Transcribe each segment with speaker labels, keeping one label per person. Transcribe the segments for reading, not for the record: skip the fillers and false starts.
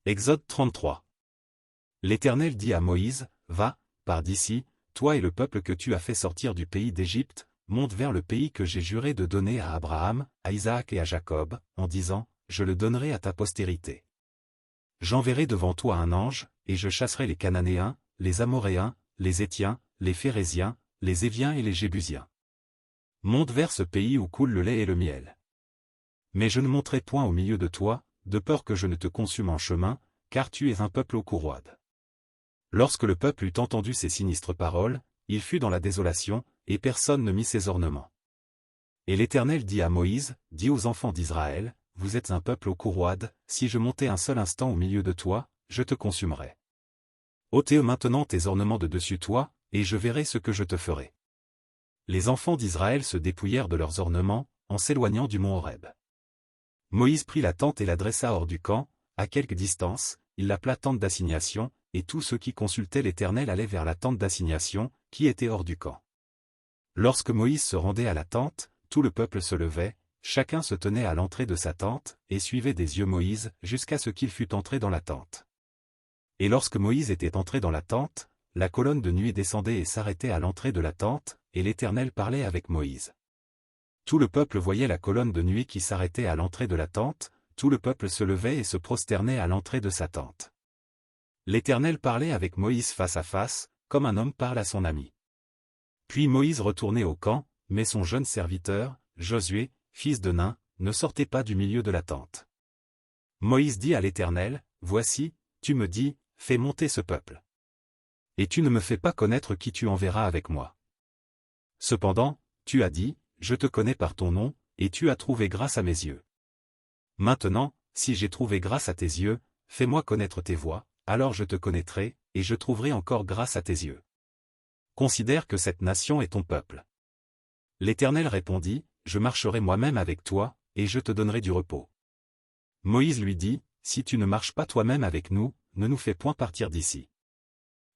Speaker 1: Exode 33. L'Éternel dit à Moïse, Va, pars d'ici, toi et le peuple que tu as fait sortir du pays d'Égypte, monte vers le pays que j'ai juré de donner à Abraham, à Isaac et à Jacob, en disant, Je le donnerai à ta postérité. J'enverrai devant toi un ange, et je chasserai les Cananéens, les Amoréens, les Héthiens, les Phéréziens, les Éviens et les Jébusiens. Monte vers ce pays où coule le lait et le miel. Mais je ne monterai point au milieu de toi, de peur que je ne te consume en chemin, car tu es un peuple au cou roide. Lorsque le peuple eut entendu ces sinistres paroles, il fut dans la désolation, et personne ne mit ses ornements. Et l'Éternel dit à Moïse, Dis aux enfants d'Israël, Vous êtes un peuple au cou roide, si je montais un seul instant au milieu de toi, je te consumerais. Ôte maintenant tes ornements de dessus toi, et je verrai ce que je te ferai. Les enfants d'Israël se dépouillèrent de leurs ornements, en s'éloignant du mont Horeb. Moïse prit la tente et la dressa hors du camp, à quelque distance, il l'appela tente d'assignation, et tous ceux qui consultaient l'Éternel allaient vers la tente d'assignation, qui était hors du camp. Lorsque Moïse se rendait à la tente, tout le peuple se levait, chacun se tenait à l'entrée de sa tente, et suivait des yeux Moïse, jusqu'à ce qu'il fût entré dans la tente. Et lorsque Moïse était entré dans la tente, la colonne de nuée descendait et s'arrêtait à l'entrée de la tente, et l'Éternel parlait avec Moïse. Tout le peuple voyait la colonne de nuée qui s'arrêtait à l'entrée de la tente, tout le peuple se levait et se prosternait à l'entrée de sa tente. L'Éternel parlait avec Moïse face à face, comme un homme parle à son ami. Puis Moïse retournait au camp, mais son jeune serviteur, Josué, fils de Nun, ne sortait pas du milieu de la tente. Moïse dit à l'Éternel, Voici, tu me dis, fais monter ce peuple. Et tu ne me fais pas connaître qui tu enverras avec moi. Cependant, tu as dit, Je te connais par ton nom, et tu as trouvé grâce à mes yeux. Maintenant, si j'ai trouvé grâce à tes yeux, fais-moi connaître tes voies, alors je te connaîtrai, et je trouverai encore grâce à tes yeux. Considère que cette nation est ton peuple. L'Éternel répondit, Je marcherai moi-même avec toi, et je te donnerai du repos. Moïse lui dit, Si tu ne marches pas toi-même avec nous, ne nous fais point partir d'ici.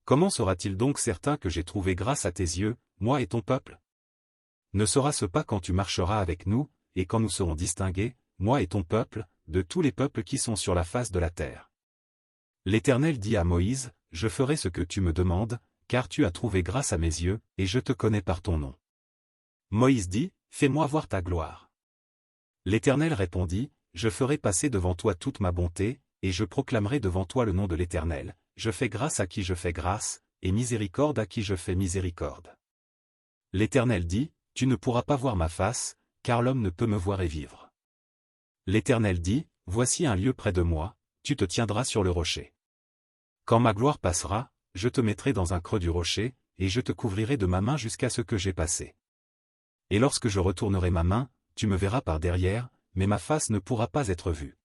Speaker 1: Comment sera-t-il donc certain que j'ai trouvé grâce à tes yeux, moi et ton peuple? Ne sera-ce pas quand tu marcheras avec nous, et quand nous serons distingués, moi et ton peuple, de tous les peuples qui sont sur la face de la terre? L'Éternel dit à Moïse, Je ferai ce que tu me demandes, car tu as trouvé grâce à mes yeux, et je te connais par ton nom. Moïse dit, Fais-moi voir ta gloire. L'Éternel répondit, Je ferai passer devant toi toute ma bonté, et je proclamerai devant toi le nom de l'Éternel, je fais grâce à qui je fais grâce, et miséricorde à qui je fais miséricorde. L'Éternel dit, Tu ne pourras pas voir ma face, car l'homme ne peut me voir et vivre. L'Éternel dit, Voici un lieu près de moi, tu te tiendras sur le rocher. Quand ma gloire passera, je te mettrai dans un creux du rocher, et je te couvrirai de ma main jusqu'à ce que j'aie passé. Et lorsque je retournerai ma main, tu me verras par derrière, mais ma face ne pourra pas être vue.